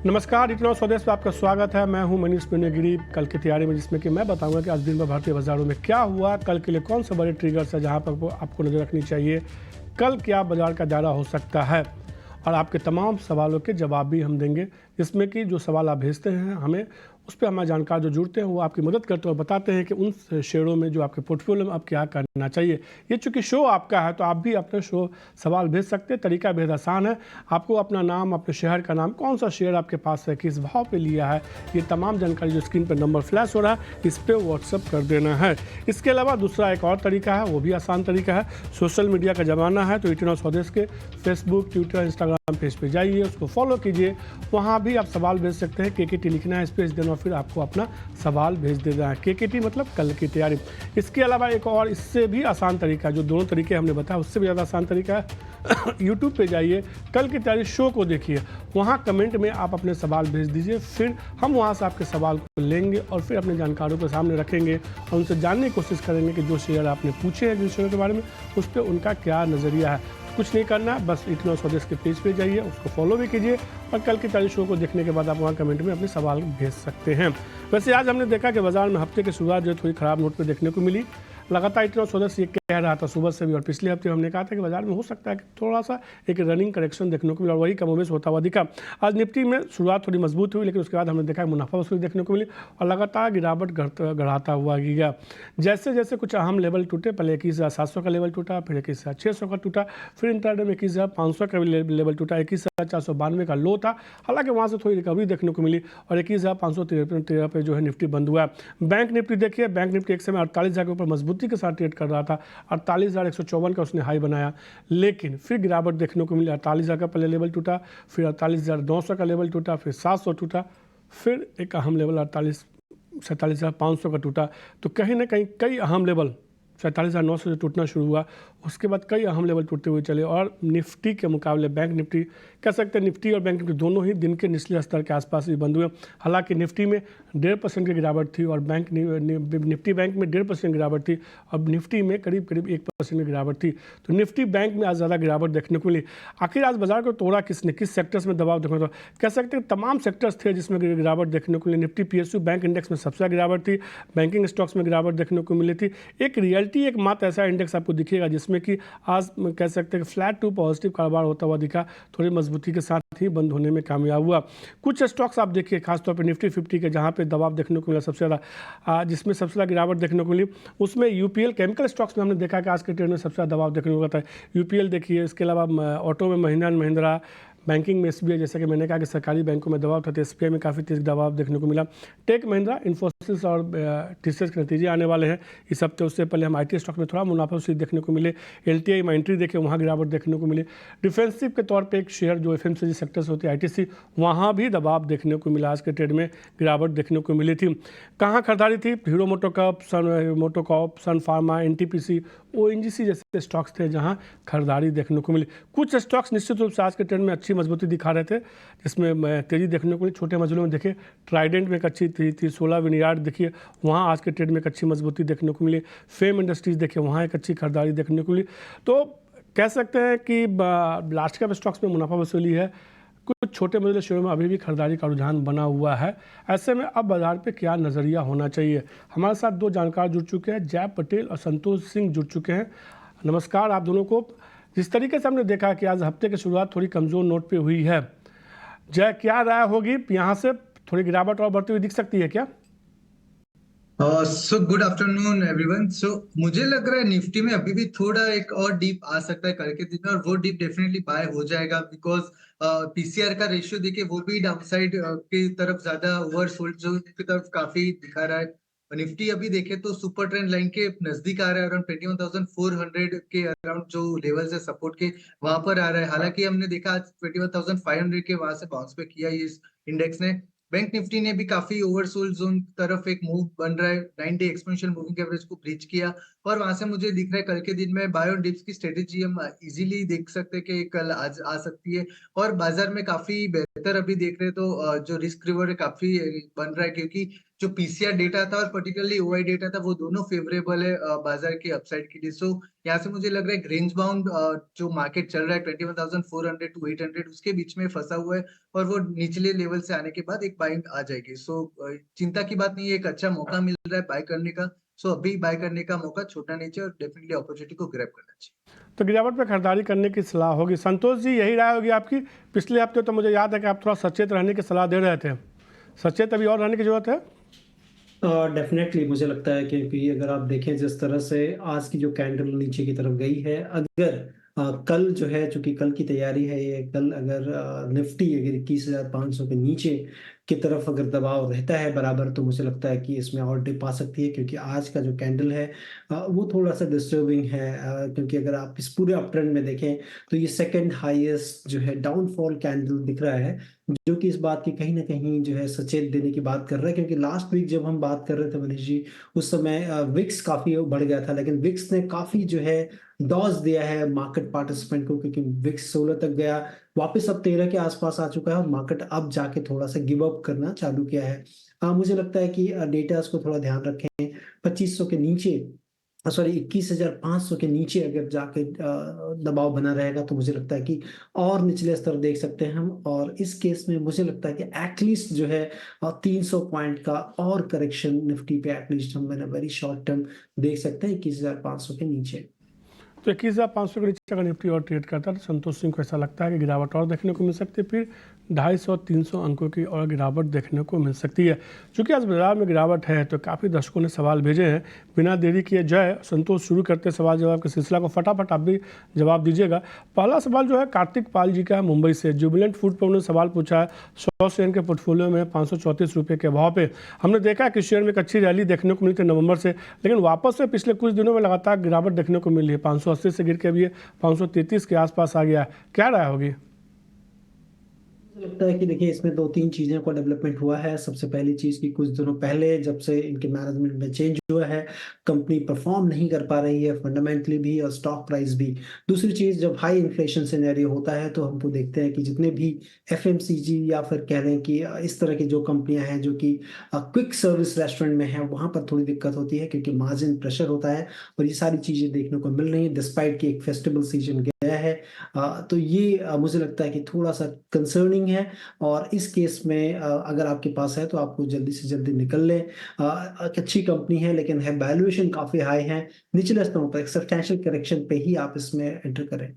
नमस्कार, इतना स्वदेश में आपका स्वागत है। मैं हूं मनीष पुण्यगिरी। कल की तैयारी में जिसमें कि मैं बताऊंगा कि आज दिन भर भारतीय बाजारों में क्या हुआ, कल के लिए कौन से बड़े ट्रिगर्स है जहां पर आपको नज़र रखनी चाहिए, कल क्या बाजार का दायरा हो सकता है, और आपके तमाम सवालों के जवाब भी हम देंगे। जिसमें कि जो सवाल आप भेजते हैं हमें, उस पर हमारे जानकार जो जुड़ते हैं वो आपकी मदद करते हैं और बताते हैं कि उन शेयरों में जो आपके पोर्टफोलियो में आप क्या करना चाहिए। ये चूंकि शो आपका है तो आप भी अपने शो सवाल भेज सकते हैं। तरीका बेहद आसान है। आपको अपना नाम, अपने शहर का नाम, कौन सा शेयर आपके पास है, किस भाव पे लिया है, ये तमाम जानकारी जो स्क्रीन पर नंबर फ्लैश हो रहा है इस पर व्हाट्सअप कर देना है। इसके अलावा दूसरा एक और तरीका है, वो भी आसान तरीका है। सोशल मीडिया का ज़माना है तो इतना स्वदेश के फेसबुक, ट्विटर, इंस्टाग्राम पेज पे जाइए, उसको फॉलो कीजिए। वहाँ भी आप सवाल भेज सकते हैं। केकेटी लिखना है, स्पेस देना, फिर आपको अपना सवाल भेज देना है। केकेटी मतलब कल की तैयारी। इसके अलावा एक और इससे भी आसान तरीका, जो दोनों तरीके हमने बताया उससे भी ज़्यादा आसान तरीका है। यूट्यूब पे जाइए, कल की तैयारी शो को देखिए, वहाँ कमेंट में आप अपने सवाल भेज दीजिए। फिर हम वहाँ से आपके सवाल को लेंगे और फिर अपने जानकारों के सामने रखेंगे और उनसे जानने की कोशिश करेंगे कि जो शेयर आपने पूछे हैं जिन शेयरों के बारे में, उस पर उनका क्या नज़रिया है। कुछ नहीं करना, बस इतना स्वदेश के पेज पे जाइए, उसको फॉलो भी कीजिए और कल की तारीख शो को देखने के बाद आप वहाँ कमेंट में अपने सवाल भेज सकते हैं। वैसे आज हमने देखा कि बाजार में हफ्ते की शुरुआत जो थोड़ी ख़राब नोट पे देखने को मिली। लगातार इतना स्वदेश ये कह रहा था सुबह से भी, और पिछले हफ्ते हमने कहा था कि बाजार में हो सकता है कि थोड़ा सा एक रनिंग करेक्शन देखने को मिला और वही कमोबेश होता हुआ दिखा। आज निफ्टी में शुरुआत थोड़ी मजबूत हुई, लेकिन उसके बाद हमने देखा मुनाफा वसूली देखने को मिली और लगातार गिरावट गढ़ाता हुआ गया। जैसे जैसे कुछ अहम लेवल टूटे, पहले 21,700 का लेवल टूटा, फिर 21,600 का टूटा, फिर इंट्राडे में 21,500 का लेवल टूटा, 21,492 का लो था। हालांकि वहाँ से थोड़ी रिकवरी देखने को मिली और 21,513 पे जो है निफ्टी बंद हुआ। बैंक निफ्टी देखिए, बैंक निफ्टी एक समय 48,000 के ऊपर मजबूती के साथ ट्रेड कर रहा था। 48,154 का उसने हाई बनाया, लेकिन फिर गिरावट देखने को मिली। 48,000 का पहले लेवल टूटा, फिर 48,900 का लेवल टूटा, फिर 700 टूटा, फिर एक अहम लेवल 47,500 का टूटा। तो कहीं ना कहीं कई अहम लेवल 47,900 से टूटना शुरू हुआ। उसके बाद कई अहम लेवल टूटते हुए चले और निफ्टी के मुकाबले बैंक निफ्टी, कह सकते हैं निफ्टी और बैंक निफ्टी दोनों ही दिन के निचले स्तर के आसपास ही बंद हुए। हालांकि निफ्टी में 1.5% की गिरावट थी और निफ्टी बैंक में 1.5% गिरावट थी और निफ्टी में करीब करीब 1% की गिरावट थी। तो निफ्टी बैंक में आज ज़्यादा गिरावट देखने को मिली। आखिर आज बाजार को तोड़ा किसने, किस सेक्टर्स में दबाव देखने को? कह सकते हैं तमाम सेक्टर्स थे जिसमें गिरावट देखने को मिली। निफ्टी PSU बैंक इंडेक्स में सबसे गिरावट थी। बैंकिंग स्टॉक्स में गिरावट देखने को मिली थी। एक रियलिटी एक मात्र ऐसा इंडेक्स आपको दिखेगा जिसमें कि आज कह सकते हैं कि फ्लैट टू पॉजिटिव कारोबार होता हुआ दिखा, थोड़ी मजबूती के साथ ही बंद होने में कामयाब हुआ। कुछ स्टॉक्स आप देखिए, खासतौर पर निफ्टी 50 के जहां पे दबाव देखने को मिला सबसे ज़्यादा, जिसमें सबसे ज़्यादा गिरावट देखने को मिली, उसमें UPL केमिकल स्टॉक्स में हमने देखा कि आज के ट्रेड में सबसे ज़्यादा दबाव देखने को मिला था। UPL देखिए, इसके अलावा ऑटो में महिंद्रा एंड महिंद्रा, बैंकिंग में SBI, जैसे कि मैंने कहा कि सरकारी बैंकों में दबाव था तो SBI में काफ़ी तेज दबाव देखने को मिला। टेक महिंद्रा, इन्फोसिस और TCS के नतीजे आने वाले हैं इस हफ्ते। उससे पहले हम IT स्टॉक में थोड़ा मुनाफा वसूली देखने को मिले। LTI में एंट्री देखिए, वहाँ गिरावट देखने को मिली। डिफेंसिव के तौर पर एक शेयर जो FMCG सेक्टर्स होती है ITC, वहाँ भी दबाव देखने को मिला। आज के ट्रेड में गिरावट देखने को मिली थी। कहाँ खरीदारी थी? हीरो मोटोकॉप, सन फार्मा, NTPC, ONGC जैसे स्टॉक्स थे जहां खरीदारी देखने को मिली। कुछ स्टॉक्स निश्चित रूप से आज के ट्रेंड में अच्छी मजबूती दिखा रहे थे, जिसमें तेजी देखने को मिली। छोटे मजलों में देखिए, ट्राइडेंट में एक अच्छी थी 16 विनयार्ड देखिए, वहाँ आज के ट्रेड में एक अच्छी मजबूती देखने को मिली। फेम इंडस्ट्रीज देखिए, वहाँ एक अच्छी खरीदारी देखने को मिली। तो कह सकते हैं कि लार्ज कैप स्टॉक्स में मुनाफा वसूली है। कुछ छोटे मजले शेयरों में अभी भी खरीदारी का रुझान बना हुआ है। ऐसे में अब बाजार पे क्या नज़रिया होना चाहिए? हमारे साथ दो जानकार जुड़ चुके हैं, जय पटेल और संतोष सिंह जुड़ चुके हैं। नमस्कार आप दोनों को। जिस तरीके से हमने देखा कि आज हफ्ते की शुरुआत थोड़ी कमज़ोर नोट पे हुई है, जय क्या राय होगी? यहाँ से थोड़ी गिरावट और बढ़ती हुई दिख सकती है क्या? So good afternoon everyone. सो मुझे लग रहा है निफ्टी में अभी भी थोड़ा एक और डीप आ सकता है कल के दिन में, और वो डीप डेफिनेटली बाय हो जाएगा बिकॉज पीसीआर का रेशियो देखिए वो भी डाउनसाइड की तरफ ज्यादा, ओवरसोल्ड जोन की तरफ काफी दिखा रहा है। निफ्टी अभी देखे तो सुपर ट्रेंड लाइन के नजदीक आ रहा है, अराउंड 21,400 के अराउंड जो लेवल्स है सपोर्ट के, वहां पर आ रहा है। हालांकि हमने देखा आज 21,500 के वहां से बाउंस बैक किया ये इंडेक्स ने। बैंक निफ्टी ने भी काफी ओवरसोल्ड जोन तरफ एक मूव बन रहा है, 9 डे एक्सपोनेंशियल मूविंग एवरेज को ब्रीच किया, और वहां से मुझे दिख रहा है कल के दिन में बाय ऑन डिप्स की स्ट्रेटेजी हम इजीली देख सकते हैं कि कल आज आ सकती है। और बाजार में काफी बेहतर अभी देख रहे हैं तो जो रिस्क रिवॉर्ड है काफी बन रहा है, क्योंकि जो पीसीआर डेटा था और पर्टिकुलरली ओआई डेटा था, वो दोनों फेवरेबल है बाजार के अपसाइड के लिए। सो यहाँ से मुझे लग रहा है रेंज बाउंड जो मार्केट चल रहा है 21,400 टू 800 उसके बीच में फंसा हुआ है, और वो निचले लेवल से आने के बाद एक बाइंग आ जाएगी। सो चिंता की बात नहीं है, एक अच्छा मौका मिल रहा है बाय करने का। सो अभी बाय करने का मौका छोड़ना नहीं चाहिए और डेफिनेटली अपॉर्चुनिटी को ग्रैब करना चाहिए। तो गिरावट पे खरीदारी करने की सलाह होगी। संतोष जी, यही राय होगी आपकी? पिछले हफ्ते तो मुझे याद है कि आप थोड़ा सचेत रहने की सलाह दे रहे थे। सचेत अभी और रहने की जरूरत है? डेफिनेटली मुझे लगता है क्योंकि अगर आप देखें जिस तरह से आज की जो कैंडल नीचे की तरफ गई है, अगर कल जो है, चूंकि कल की तैयारी है ये, कल अगर निफ्टी अगर 21,500 के नीचे की तरफ अगर दबाव रहता है बराबर, तो मुझे लगता है कि इसमें और डिप आ सकती है, क्योंकि आज का जो कैंडल है वो थोड़ा सा डिस्टर्बिंग है। क्योंकि अगर आप इस पूरे अप ट्रेंड में देखें तो ये सेकंड हाईएस्ट जो है डाउनफॉल कैंडल दिख रहा है, जो कि इस बात की कहीं ना कहीं जो है सचेत देने की बात कर रहा है। क्योंकि लास्ट वीक जब हम बात कर रहे थे मनीष जी, उस समय विक्स काफी बढ़ गया था, लेकिन विक्स ने काफी जो है डॉज दिया है मार्केट पार्टिसिपेंट को, क्योंकि विक्स 16 तक गया, वापस अब 13 के आसपास आ चुका है और मार्केट अब जाके थोड़ा सा गिव अप करना चालू किया है। मुझे लगता है कि डेटा को थोड़ा ध्यान रखें। 2500 के नीचे, सॉरी 21,500 के नीचे अगर जाके दबाव बना रहेगा तो मुझे लगता है कि और निचले स्तर देख सकते हैं हम। और इस केस में मुझे लगता है कि एटलीस्ट जो है 300 पॉइंट का और करेक्शन निफ्टी पे एटलीस्ट हम वेरी शॉर्ट टर्म देख सकते हैं 21,500 के नीचे। तो 21,500 के नीचे अगर निफ्टी और ट्रेड करता है तो संतोष सिंह को ऐसा लगता है कि गिरावट और देखने को मिल सकती है, फिर 250-300 अंकों की और गिरावट देखने को मिल सकती है। चूँकि आज बाजार में गिरावट है तो काफ़ी दर्शकों ने सवाल भेजे हैं। बिना देरी किए जय संतोष शुरू करते सवाल जवाब के सिलसिला को, फटाफट आप भी जवाब दीजिएगा। पहला सवाल जो है कार्तिक पाल जी का है मुंबई से। जुबिलेंट फूड पर उन्होंने सवाल पूछा है, 100 शेयर के पोर्टफोलियो में 534 रुपये के भाव पे हमने देखा कि शेयर में एक अच्छी रैली देखने को मिली थी नवंबर से, लेकिन वापस से पिछले कुछ दिनों में लगातार गिरावट देखने को मिली है। 580 से गिर के अभी 533 के आसपास आ गया है। क्या राय होगी? मुझे लगता है कि देखिए इसमें दो तीन चीज़ों का डेवलपमेंट हुआ है। सबसे पहली चीज़ कि कुछ दिनों पहले जब से इनके मैनेजमेंट में चेंज हुआ है, कंपनी परफॉर्म नहीं कर पा रही है फंडामेंटली भी और स्टॉक प्राइस भी। दूसरी चीज़, जब हाई इन्फ्लेशन सिनेरियो होता है तो हमको देखते हैं कि जितने भी एफएमसीजी या फिर कह रहे हैं कि इस तरह की जो कंपनियां हैं जो कि क्विक सर्विस रेस्टोरेंट में है, वहां पर थोड़ी दिक्कत होती है क्योंकि मार्जिन प्रेशर होता है। और ये सारी चीज़ें देखने को मिल रही है डिस्पाइट कि एक फेस्टिवल सीजन गया है। तो ये मुझे लगता है कि थोड़ा सा कंसर्निंग है। और इस केस में अगर आपके पास है तो आपको जल्दी से जल्दी निकल ले। एक अच्छी कंपनी है लेकिन है वैल्यूएशन काफी हाई है, निचले स्तरों पर एक सब्सटैंशियल करेक्शन पे ही आप इसमें एंटर करें।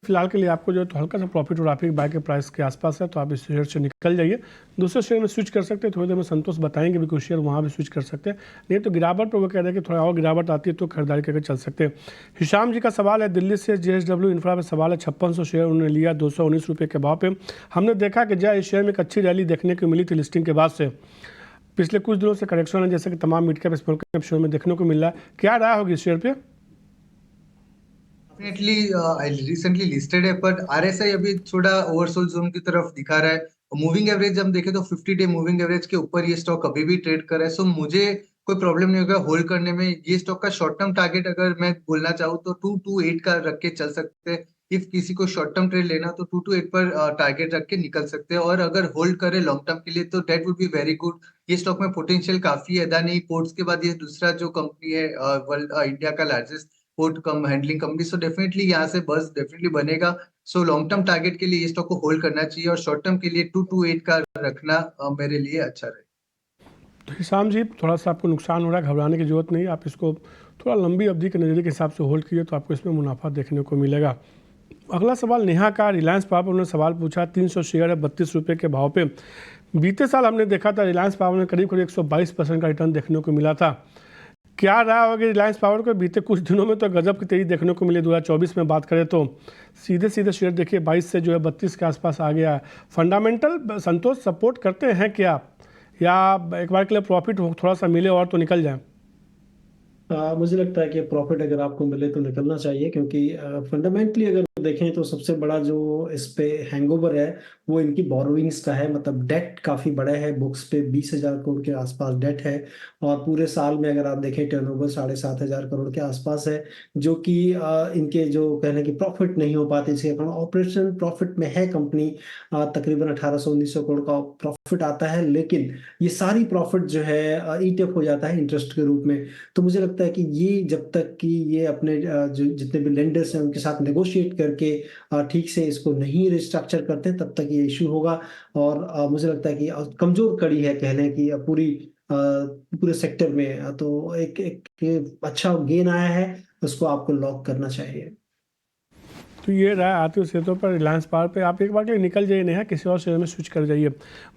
फिलहाल के लिए आपको जो है तो हल्का सा प्रॉफिट और आपकी बाय के प्राइस के आसपास है तो आप इस शेयर से निकल जाइए। दूसरे शेयर में स्विच कर सकते हैं, थोड़ी देर में संतोष बताएंगे भी कुछ शेयर वहाँ भी स्विच कर सकते हैं। नहीं तो गिरावट पर वो कह रहे हैं कि थोड़ा और गिरावट आती है तो खरीदारी करके चल सकते हैं। हिशाम जी का सवाल है दिल्ली से, JSW इंफ्रा पर सवाल है। 5600 शेयर उन्होंने लिया 219 रुपये के भाव पे। हमने देखा कि जय इस शेयर में एक अच्छी रैली देखने को मिली थी लिस्टिंग के बाद से। पिछले कुछ दिनों से करेक्शन है जैसे कि तमाम mid cap small cap share में देखने को मिल रहा है। क्या राय होगी इस शेयर पे? डेफिनेटली रिसेंटली लिस्टेड है, बट आरएसआई अभी थोड़ा ओवरसोल्ड जोन की तरफ दिखा रहा है। मूविंग एवरेज हम देखें तो 50 डे मूविंग एवरेज के ऊपर ये स्टॉक अभी भी ट्रेड कर रहा है। सो मुझे कोई प्रॉब्लम नहीं होगा होल्ड करने में। ये स्टॉक का शॉर्ट टर्म टारगेट अगर मैं बोलना चाहूँ तो 228 का रख के चल सकते हैं। इफ किसी को शॉर्ट टर्म ट्रेड लेना तो 228 पर टारगेट रख के निकल सकते हैं, और अगर होल्ड करे लॉन्ग टर्म के लिए तो that would be very good. ये स्टॉक में पोटेंशियल काफी है। अदानी पोर्ट्स के बाद ये दूसरा जो कंपनी है वर्ल्ड इंडिया का लार्जेस्ट पोर्ट कम हैंडलिंग कंपनी। सो डेफिनेटली यहाँ से बस डेफिनेटली बनेगा। सो लॉन्ग टर्म टारगेट के लिए ये स्टॉक को होल्ड करना चाहिए और शॉर्ट टर्म के लिए 228 का रखना मेरे लिए अच्छा रहे। तो हिसाम जी, थोड़ा सा आपको नुकसान हो रहा है, घबराने की जरूरत नहीं। आप इसको थोड़ा लंबी अवधि के नज़रिए के हिसाब से होल्ड कीजिए तो आपको इसमें मुनाफा देखने को मिलेगा। अगला सवाल नेहा का, रिलायंस पावर, उन्होंने सवाल पूछा। 300 शेयर है 32 रुपये के भाव पे। बीते साल हमने देखा था रिलायंस पावर में करीब 122% का रिटर्न देखने को मिला था। क्या रहा होगा रिलायंस पावर को? बीते कुछ दिनों में तो गजब की तेजी देखने को मिली। 2024 में बात करें तो सीधे शेयर देखिए 22 से जो है 32 के आसपास आ गया है। फंडामेंटल संतोष सपोर्ट करते हैं क्या, या एक बार के लिए प्रॉफिट थोड़ा सा मिले और तो निकल जाए? मुझे लगता है कि प्रॉफिट अगर आपको मिले तो निकलना चाहिए, क्योंकि फंडामेंटली अगर देखें तो सबसे बड़ा जो इस पे हैंगओवर है वो इनकी बोरोइंग्स का है। मतलब डेट काफी बड़ा है, बुक्स पे 20,000 करोड़ के आसपास डेट है। और पूरे साल में अगर आप देखें टर्नओवर 7,500 करोड़ के आसपास है, जो कि इनके जो कहने की प्रॉफिट नहीं हो पाते। इसे ऑपरेशन प्रॉफिट में है कंपनी, तकरीबन 1800-1900 करोड़ का प्रॉफिट आता है, लेकिन ये सारी प्रॉफिट जो है ईट अप हो जाता है इंटरेस्ट के रूप में। तो मुझे लगता है कि ये जब तक कि ये अपने जो जितने भी लेंडर्स हैं उनके साथ नेगोशिएट करके ठीक से इसको नहीं रिस्ट्रक्चर करते, तब तक ये इशू होगा। और मुझे लगता है कि कमजोर कड़ी है कह लें कि पूरे सेक्टर में। तो एक अच्छा गेन आया है, उसको आपको लॉक करना चाहिए। तो ये रहा आतिफ सेतु पर रिलायंस पावर पे। आप एक बार के लिए निकल जाइए, नेहा किसी और शेयर में स्विच कर जाइए।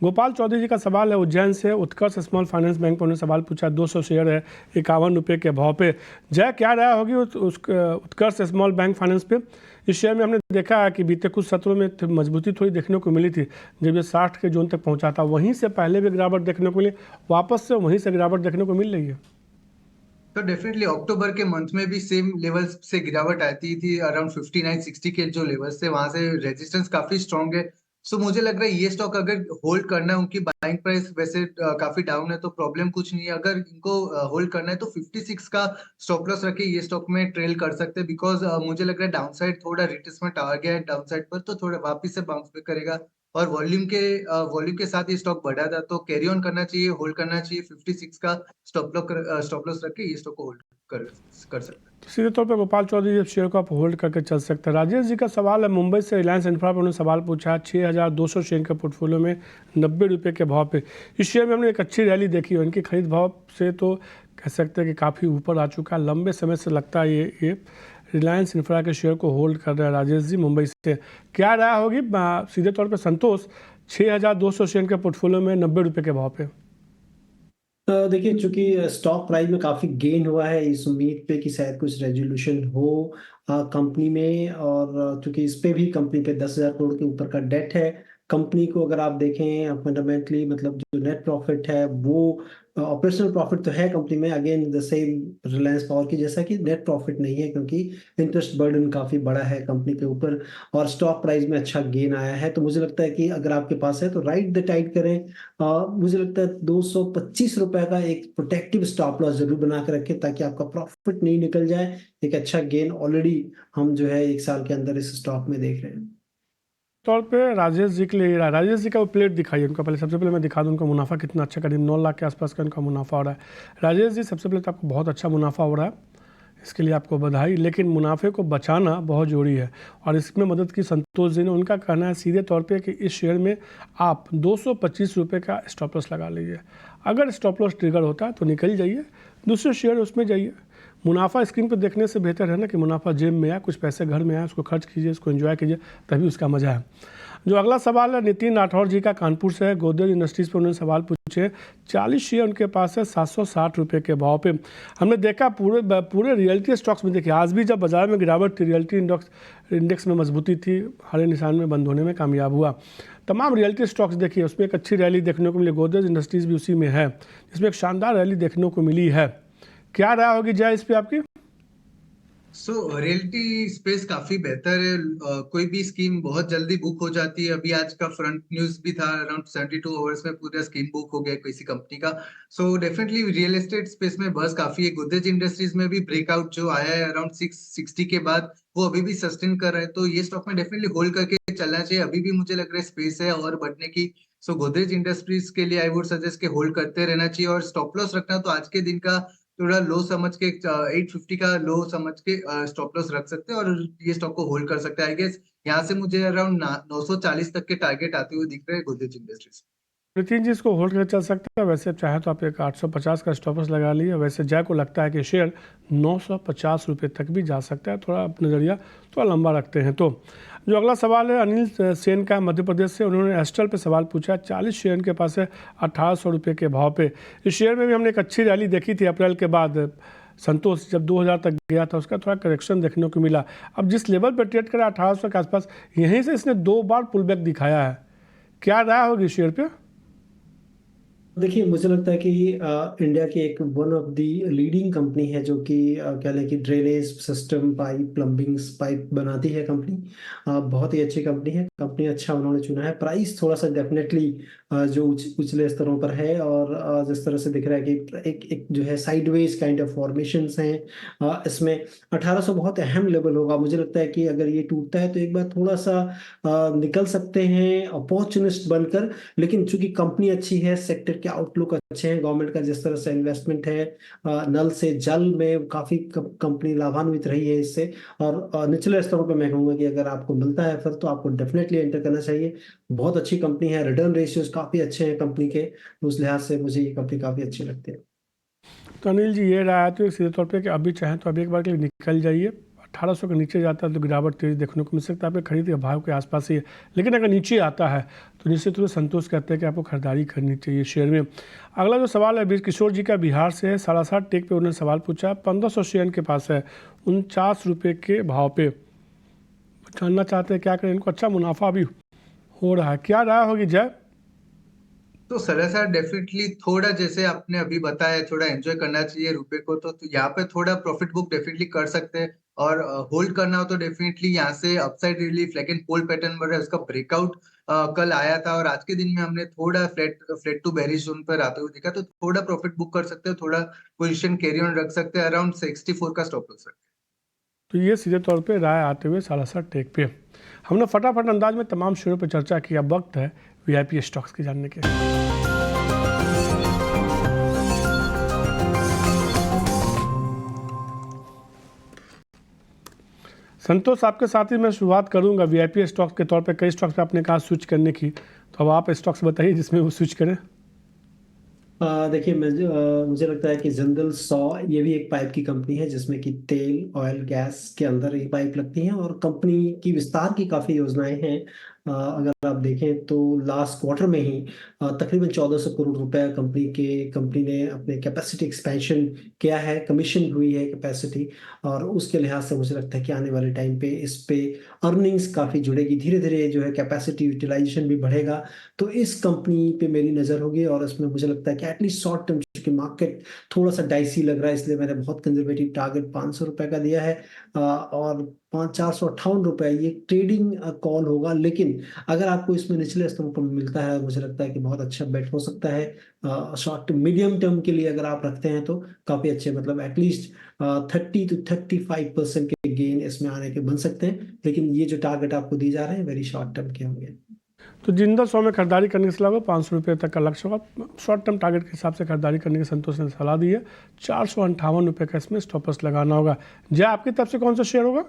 गोपाल चौधरी जी का सवाल है उज्जैन से, उत्कर्ष स्मॉल फाइनेंस बैंक पर उन्होंने सवाल पूछा। 200 शेयर है 51 रुपये के भाव पे। जय क्या राय होगी उत्कर्ष स्मॉल बैंक फाइनेंस पे? इस शेयर में हमने देखा है कि बीते कुछ सत्रों में मजबूती थोड़ी देखने को मिली थी, जब ये 60 के जोन तक पहुंचा था। वहीं से पहले भी गिरावट देखने को मिली, वापस से वहीं से गिरावट देखने को मिल रही है। तो डेफिनेटली अक्टूबर के मंथ में भी सेम लेवल्स से गिरावट आती थी, अराउंड 59-60 के जो लेवल्स थे वहां से रेजिस्टेंस काफी स्ट्रांग है। सो मुझे लग रहा है ये स्टॉक अगर होल्ड करना है, उनकी बाइंग प्राइस वैसे काफी डाउन है तो प्रॉब्लम कुछ नहीं है। अगर इनको होल्ड करना है तो 56 का स्टॉप लॉस रखे ये स्टॉक में ट्रेल कर सकते हैं, बिकॉज मुझे लग रहा है डाउन साइड थोड़ा रिट्रेसमेंट आ गया है डाउन साइड पर, तो थोड़ा वापिस से बाउंस बैक करेगा। और वॉल्यूम के साथ ये स्टॉक बढ़ा था, तो कैरी ऑन करना चाहिए, होल्ड करना चाहिए। 56 का स्टॉप लॉस रख के ये स्टॉक को होल्ड कर सकते हैं। तो सीधे तौर पर गोपाल चौधरी शेयर को आप होल्ड करके चल सकते हैं। राजेश जी का सवाल है मुंबई से, रिलायंस इंफ्रा पर उन्होंने सवाल पूछा। 6,200 शेयर के पोर्टफोलियो में 90 रुपये के भाव पे इस शेयर में हमने एक अच्छी रैली देखी है। इनकी खरीद भाव से तो कह सकते हैं कि काफ़ी ऊपर आ चुका है। लंबे समय से लगता है ये रिलायंस इंफ्रा के शेयर को होल्ड कर रहे हैं। राजेश जी मुंबई से क्या राय होगी? सीधे तौर पर संतोष, 6,200 शेयर के पोर्टफोलियो में 90 रुपये के भाव पे। देखिए, चूंकि स्टॉक प्राइस में काफी गेन हुआ है, इस उम्मीद पे कि शायद कुछ रेजोल्यूशन हो कंपनी में। और चूंकि इस पे भी कंपनी पे 10,000 करोड़ के ऊपर का डेट है। कंपनी को अगर आप देखें फंडामेंटली, मतलब जो नेट प्रॉफिट है वो ऑपरेशनल प्रॉफिट तो है कंपनी में, again the same Reliance power की जैसा कि नेट प्रॉफिट नहीं है, क्योंकि इंटरेस्ट बर्डन काफी बड़ा है कंपनी के ऊपर। और स्टॉक प्राइस में अच्छा गेन आया है, तो मुझे लगता है कि अगर आपके पास है तो राइड द टाइड करें। मुझे लगता है 225 रुपए का एक प्रोटेक्टिव स्टॉप लॉस जरूर बना के रखें, ताकि आपका प्रॉफिट नहीं निकल जाए। एक अच्छा गेन ऑलरेडी हम जो है 1 साल के अंदर इस स्टॉक में देख रहे हैं। तौर पे राजेश जी के लिए, राजेश जी का वो प्लेट दिखाइए उनका। पहले सबसे पहले मैं दिखा दूं उनका मुनाफा कितना अच्छा, करीब 9 लाख के आसपास का उनका मुनाफा हो रहा है। राजेश जी सबसे पहले तो आपको बहुत अच्छा मुनाफा हो रहा है, इसके लिए आपको बधाई। लेकिन मुनाफे को बचाना बहुत जरूरी है और इसमें मदद की संतोष जी ने। उनका कहना है सीधे तौर पे कि इस शेयर में आप 225 रुपये का स्टॉप लॉस लगा लीजिए। अगर स्टॉप लॉस ट्रिगर होता है तो निकल जाइए, दूसरे शेयर उसमें जाइए। मुनाफा स्क्रीन पर देखने से बेहतर है ना कि मुनाफा जेब में आए, कुछ पैसे घर में आए, उसको खर्च कीजिए, उसको एंजॉय कीजिए, तभी उसका मजा है। जो अगला सवाल है नितिन राठौर जी का, कानपुर से है। गोदरेज इंडस्ट्रीज़ पर उन्होंने सवाल पूछे। 40 शेयर उनके पास है 760 रुपये के भाव पे। हमने देखा पूरे रियल्टी स्टॉक्स में, देखिए आज भी जब बाजार में गिरावट थी, रियल्टी इंडेक्स में मजबूती थी, हरे निशान में बंद होने में कामयाब हुआ। तमाम रियल्टी स्टॉक्स देखिए उसमें एक अच्छी रैली देखने को मिली। गोदरेज इंडस्ट्रीज़ भी उसी में है, जिसमें एक शानदार रैली देखने को मिली है। क्या राय होगी जय इस पर आपकी? रियल्टी स्पेस काफी बेहतर है। कोई भी स्कीम बहुत जल्दी बुक हो जाती है। अभी आज का फ्रंट न्यूज भी था, अराउंड 72 आवर्स में पूरा स्कीम बुक हो गया किसी कंपनी का। डेफिनेटली रियल एस्टेट स्पेस में बस काफी है। गोदरेज इंडस्ट्रीज में भी ब्रेकआउट जो आया है अराउंड 660 के बाद, वो अभी भी सस्टेन कर रहे हैं। तो ये स्टॉक में डेफिनेटली होल्ड करके चलना चाहिए। अभी भी मुझे लग रहा है स्पेस है और बढ़ने की। गोदरेज इंडस्ट्रीज के लिए आई वुड सजेस्ट के होल्ड करते रहना चाहिए। और स्टॉप लॉस रखना तो आज के दिन का थोड़ा लो समझ के 850 का लो समझ के स्टॉप लॉस रख सकते हैं और ये स्टॉक को होल्ड कर सकते हैं। आई गेस यहाँ से मुझे अराउंड 940 तक के टारगेट आते हुए दिख रहे हैं गोदरेज इंडस्ट्रीज। नितिन जी इसको होल्ड करके चल सकते हैं। वैसे चाहे तो आप एक 850 का स्टॉप लॉस लगा लिए। वैसे जय को लगता है कि शेयर 950 रुपये तक भी जा सकता है, थोड़ा नज़रिया थोड़ा लंबा रखते हैं। तो जो अगला सवाल है अनिल सेन का, मध्य प्रदेश से। उन्होंने एस्ट्रल पे सवाल पूछा। 40 शेयर इनके पास है 1800 रुपये के भाव पे। इस शेयर में भी हमने एक अच्छी रैली देखी थी अप्रैल के बाद। संतोष जब 2000 तक गया था, उसका थोड़ा करेक्शन देखने को मिला। अब जिस लेवल पर ट्रेड करा 1800 के आसपास, यहीं से इसने 2 बार पुल बैक दिखाया है। क्या राय होगी शेयर पे? देखिए मुझे लगता है कि इंडिया की एक one of the leading company है जो कि कह लें कि drainage system pipe plumbing pipe बनाती है कंपनी। बहुत ही अच्छी कंपनी है। कंपनी अच्छा उन्होंने चुना है। प्राइस थोड़ा सा डेफिनेटली जो उछले स्तरों पर है, और जिस तरह से दिख रहा है कि एक एक जो है साइडवेज काइंड ऑफ फॉर्मेशंस हैं इसमें। 1800 बहुत अहम लेवल होगा। मुझे लगता है कि अगर ये टूटता है तो एक बार थोड़ा सा निकल सकते हैं अपॉर्चुनिस्ट बनकर। लेकिन चूंकि कंपनी अच्छी है, सेक्टर के आउटलुक अच्छे हैं, गवर्नमेंट का जिस तरह से इन्वेस्टमेंट है नल से जल में काफी कंपनी लाभान्वित रही है इससे। और निचले स्तरों पे मैं कहूंगा कि अगर आपको मिलता है फिर तो आपको डेफिनेटली एंटर करना चाहिए। बहुत अच्छी कंपनी है। रिटर्न रेशियोज काफी अच्छे हैं कंपनी के। उस लिहाज से मुझे ये कंपनी काफी अच्छी लगती है। तो अनिल जी, ये रहा तो सीधे तौर पे कि अभी चाहें तो अभी एक बार के लिए निकल जाइए। 1800 के नीचे जाता है तो गिरावट तेज देखने को मिल सकता है, आपके खरीद के भाव के आसपास ही है। लेकिन अगर नीचे आता है तो निश्चित रूप से संतोष करते हैं कि आपको खरीदारी करनी चाहिए शेयर में। अगला जो सवाल है बीर किशोर जी का बिहार से है। 7.5 टेक पे उन्होंने सवाल पूछा। 1500 शेयर के पास है 49 रुपये के भाव पे। जानना चाहते हैं क्या करें, इनको अच्छा मुनाफा भी हो रहा है, क्या राय होगी जय? तो सरासर डेफिनेटली थोड़ा जैसे आपने अभी बताया थोड़ा एंजॉय करना चाहिए रुपए को, तो यहाँ पे थोड़ा प्रॉफिट बुक डेफिनेटली कर सकते हैं। और होल्ड करना हो तो डेफिनेटली यहाँ से अपसाइड रिलीफ लेकिन पोल पैटर्न बन रहा है, उसका ब्रेकआउट कल आया था और आज के दिन में हमने थोड़ा flat flat to bearish zone पर आते हुए देखा, तो थोड़ा प्रॉफिट बुक कर सकते हैं, थोड़ा पोजीशन कैरी ऑन रख सकते हैं, अराउंड 64 का स्टॉप लॉस रखें। तो ये सीधे तौर पे राय आते हुए 7.5 टेक पे हमने फटाफट अंदाज में तमाम शेयरों पर चर्चा की। अब वक्त है वीआईपी स्टॉक्स की जानने के। संतोष, आपके साथ ही मैं शुरुआत करूंगा। वीआईपी स्टॉक्स के तौर पे कई स्टॉक्स पे आपने कहा स्विच करने की, तो अब आप स्टॉक्स बताइए जिसमें वो स्विच करें। देखिए मुझे लगता है कि जिंदल सौ ये भी एक पाइप की कंपनी है जिसमें कि तेल ऑयल गैस के अंदर ये पाइप लगती हैं, और कंपनी की विस्तार की काफ़ी योजनाएं हैं। अगर आप देखें तो लास्ट क्वार्टर में ही तकरीबन 1400 करोड़ रुपए कंपनी ने अपने कैपेसिटी एक्सपेंशन किया है, कमीशन हुई है कैपेसिटी। और उसके लिहाज से मुझे लगता है कि आने वाले टाइम पे इस पे अर्निंग्स काफ़ी जुड़ेगी। धीरे धीरे जो है कैपेसिटी यूटिलाइजेशन भी बढ़ेगा। तो इस कंपनी पे मेरी नज़र होगी, और इसमें मुझे लगता है कि एटलीस्ट शॉर्ट टर्म चूंकि मार्केट थोड़ा सा डाइसी लग रहा है, इसलिए मैंने बहुत कंजर्वेटिव टारगेट 500 रुपए का दिया है। और 458 रुपए ये ट्रेडिंग कॉल होगा। लेकिन अगर आपको इसमें निचले स्तरों पर मिलता है, मुझे लगता है कि बहुत अच्छा बेट हो सकता है। शॉर्ट मीडियम टर्म के लिए अगर आप रखते हैं तो काफ़ी अच्छे, मतलब एटलीस्ट 30 to 35% के गेन इसमें आने के बन सकते हैं। लेकिन ये जो टारगेट आपको दिए जा रहे हैं वेरी शॉर्ट टर्म के होंगे। तो जिंदल 100 में खरीदारी करने के सलाह 500 रुपये तक का लक्ष्य होगा। शॉर्ट टर्म टारगेट के हिसाब से खरीदारी करने की संतोष ने सलाह दी है। 458 रुपये का इसमें स्टॉपर्स लगाना होगा। जय, आपकी तरफ से कौन सा शेयर होगा?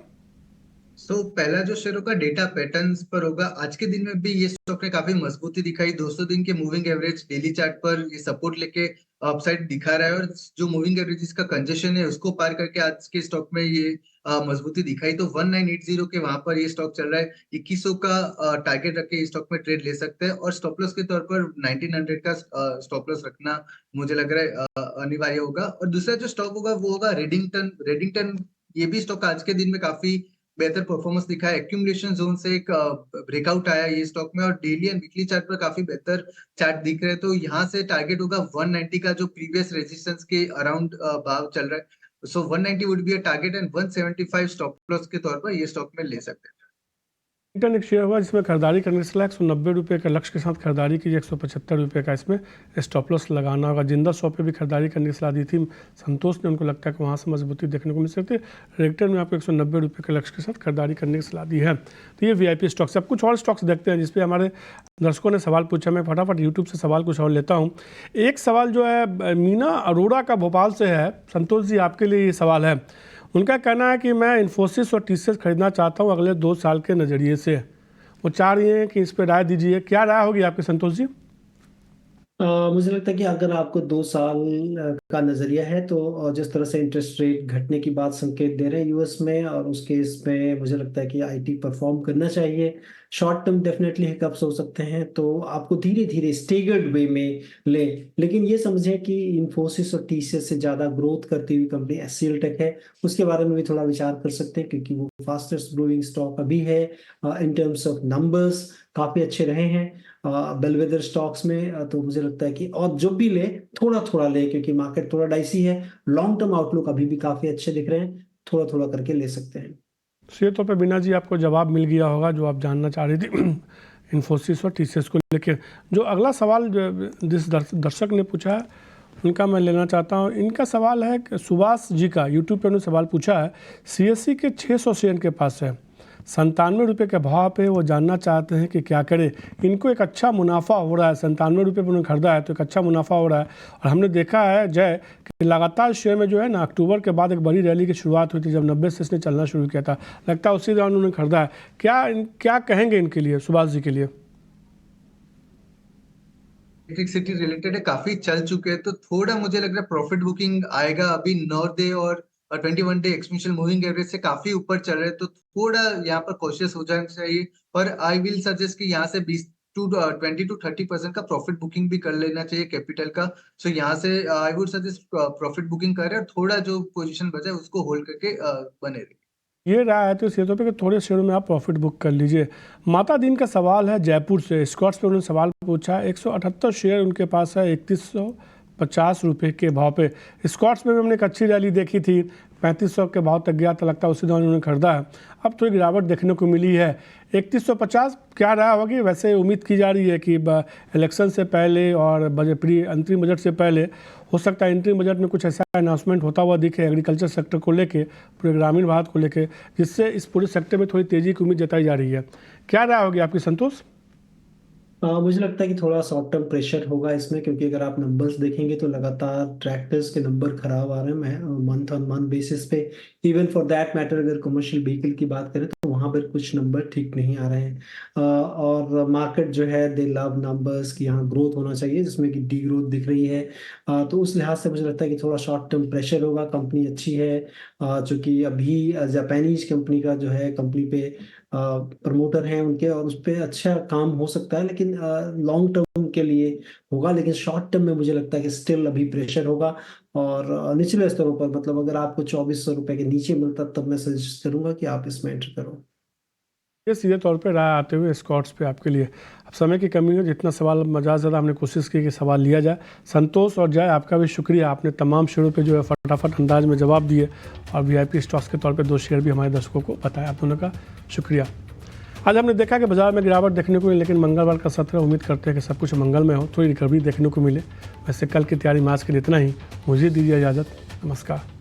पहला जो शेयर होगा डेटा पैटर्न्स पर होगा। आज के दिन में भी ये स्टॉक ने काफी मजबूती दिखाई। 200 दिन के मूविंग एवरेज डेली चार्ट पर ये सपोर्ट लेके अपसाइड दिखा रहा है, और जो मूविंग एवरेज का कंजेशन है उसको पार करके आज के स्टॉक में ये मजबूती दिखाई। तो 1980 के वहां पर ये स्टॉक चल रहा है। 2100 का टारगेट रख के स्टॉक में ट्रेड ले सकते हैं, और स्टॉप लॉस के तौर पर 1900 का स्टॉप लॉस रखना मुझे लग रहा है अनिवार्य होगा। और दूसरा जो स्टॉक होगा वो होगा रेडिंगटन। रेडिंगटन ये भी स्टॉक आज के दिन में काफी बेहतर परफॉर्मेंस दिखा है। एक्यूमुलेशन जोन से एक ब्रेकआउट आया ये स्टॉक में, और डेली एंड वीकली चार्ट पर काफी बेहतर चार्ट दिख रहे हैं। तो यहाँ से टारगेट होगा 190 का, जो प्रीवियस रेजिस्टेंस के अराउंड भाव चल रहा है। सो 190 would be a target, and 175 stop loss के तौर पर ये स्टॉक में ले सकते हैं। इंटरन एक शेयर हुआ जिसमें खरीदारी करने से 190 रुपये के लक्ष्य के साथ खरीदारी कीजिए। 175 रुपये का इसमें स्टॉप लॉस लगाना होगा। जिंदल 100 पे भी खरीदारी करने की सलाह दी थी संतोष ने, उनको लगता है कि वहाँ से मजबूती देखने को मिल सकती है। रेक्टर में आपको 190 रुपये के लक्ष्य के साथ खरीदारी करने की सलाह दी है। तो ये वीआईपी स्टॉक्स। अब कुछ और स्टॉक्स देखते हैं जिसपे हमारे दर्शकों ने सवाल पूछा। मैं फटाफट यूट्यूब से सवाल कुछ और लेता हूँ। एक सवाल जो है मीना अरोड़ा का भोपाल से है। संतोष जी, आपके लिए ये सवाल है। उनका कहना है कि मैं इन्फोसिस और टीसीएस खरीदना चाहता हूँ अगले 2 साल के नज़रिए से। वो चाह रही हैं कि इस पर राय दीजिए, क्या राय होगी आपके संतोष जी? मुझे लगता है कि अगर आपको 2 साल का नजरिया है तो जिस तरह से इंटरेस्ट रेट घटने की बात संकेत दे रहे हैं यूएस में, और उसके इसमें मुझे लगता है कि आईटी परफॉर्म करना चाहिए। शॉर्ट टर्म डेफिनेटली हिकअप्स हो सकते हैं, तो आपको धीरे धीरे स्टेगर्ड वे में लें, लेकिन ये समझें कि इन्फोसिस और टीसीएस से ज़्यादा ग्रोथ करती हुई कंपनी एचसीएल टेक है, उसके बारे में भी थोड़ा विचार कर सकते हैं, क्योंकि वो फास्टेस्ट ग्रोइंग स्टॉक अभी है। इन टर्म्स ऑफ नंबर्स काफ़ी अच्छे रहे हैं बेलवेदर स्टॉक्स में। तो मुझे लगता है कि और जो भी ले थोड़ा थोड़ा ले, क्योंकि मार्केट थोड़ा डाइसी है। लॉन्ग टर्म आउटलुक अभी भी काफ़ी अच्छे दिख रहे हैं, थोड़ा थोड़ा करके ले सकते हैं। सीधे तौर पे बीना जी आपको जवाब मिल गया होगा जो आप जानना चाह रही थी इन्फोसिस और टीसीएस को लेकर। जो अगला सवाल जिस दर्शक ने पूछा है उनका मैं लेना चाहता हूं। इनका सवाल है कि सुभाष जी का, यूट्यूब पे उन्होंने सवाल पूछा है। सीएससी के 600 शेयर इनके पास है, 97 रुपये के भाव पे वो जानना चाहते हैं कि क्या करें। इनको एक अच्छा मुनाफा हो रहा है, 97 रुपये पर उन्होंने खरीदा है तो एक अच्छा मुनाफा हो रहा है। और हमने देखा है जय कि लगातार शेयर में जो है ना, अक्टूबर के बाद एक बड़ी रैली की शुरुआत हुई थी जब 90 से इसने चलना शुरू किया था, लगता है उसी दौरान उन्होंने खरीदा है। क्या कहेंगे इनके लिए, सुभाष जी के लिए? इलेक्ट्रिसिटी रिलेटेड है, काफी चल चुके हैं, तो थोड़ा मुझे लग रहा है प्रॉफिट बुकिंग आएगा। अभी 9 डे और 21 डे एक्सपोनेंशियल मूविंग एवरेज से काफी ऊपर चल रहे हैं, तो थोड़ा यहाँ पर कॉशियस हो जाना चाहिए। और आई विल सजेस्ट कि यहाँ से 20 to 30% का प्रॉफिट बुकिंग भी कर लेना चाहिए कैपिटल का। सो यहाँ से I would suggest profit booking करें और थोड़ा जो पोजीशन बचा है उसको होल्ड करके बने रहे। ये राय है तो शेयरों पे कि थोड़े शेयरों में आप प्रॉफिट बुक कर लीजिए। माता दीन का सवाल है जयपुर से, स्कॉट्स पे उन्होंने सवाल पूछा है। 178 शेयर उनके पास है 3150 रुपये के भाव पे। स्कॉट्स में भी हमने एक अच्छी रैली देखी थी, 3500 के भाव तक गया था, लगता है उसी दौरान उन्होंने खरीदा है। अब थोड़ी गिरावट देखने को मिली है 3150। क्या राय होगी? वैसे उम्मीद की जा रही है कि इलेक्शन से पहले और अंतरिम बजट से पहले हो सकता है इंटरिम बजट में कुछ ऐसा अनाउंसमेंट होता हुआ दिखे एग्रीकल्चर सेक्टर को लेके, पूरे ग्रामीण भारत को लेके, जिससे इस पूरे सेक्टर में थोड़ी तेज़ी की उम्मीद जताई जा रही है। क्या राय होगी आपकी संतोष? मुझे लगता है कि थोड़ा शॉर्ट टर्म प्रेशर होगा इसमें, क्योंकि अगर आप नंबर्स देखेंगे तो लगातार ट्रैक्टर्स के नंबर खराब आ रहे हैं मंथ ऑन मंथ बेसिस पे। इवन फॉर दैट मैटर अगर कमर्शियल व्हीकल की बात करें तो वहाँ पर कुछ नंबर ठीक नहीं आ रहे हैं। और मार्केट जो है दे लव नंबर्स की, यहाँ ग्रोथ होना चाहिए जिसमें कि डी ग्रोथ दिख रही है। तो उस लिहाज से मुझे लगता है कि थोड़ा शॉर्ट टर्म प्रेशर होगा। कंपनी अच्छी है, चूँकि अभी जापानीज कंपनी का जो है कंपनी पे प्रमोटर हैं उनके, और उस पर अच्छा काम हो सकता है, लेकिन लॉन्ग टर्म के लिए होगा। लेकिन शॉर्ट टर्म में मुझे लगता है कि स्टिल अभी प्रेशर होगा। और निचले स्तरों पर, मतलब अगर आपको 2400 रुपये के नीचे मिलता तब मैं सजेस्ट करूंगा कि आप इसमें एंटर करो। ये सीधे तौर पे राय आते हुए स्कॉट्स पे आपके लिए। अब समय की कमी है, जितना सवाल ज़्यादा हमने कोशिश की कि सवाल लिया जाए। संतोष और जय, आपका भी शुक्रिया, आपने तमाम शेयरों पे जो है फटाफट अंदाज में जवाब दिए और वीआईपी स्टॉक्स के तौर पे 2 शेयर भी हमारे दर्शकों को बताया। आप दोनों का शुक्रिया। आज हमने देखा कि बाजार में गिरावट देखने को मिली, लेकिन मंगलवार का सत्र उम्मीद करते हैं कि सब कुछ मंगलमय हो, थोड़ी रिकवरी देखने को मिले। वैसे कल की तैयारी में आज के लिए इतना ही। मुझे दीजिए इजाज़त, नमस्कार।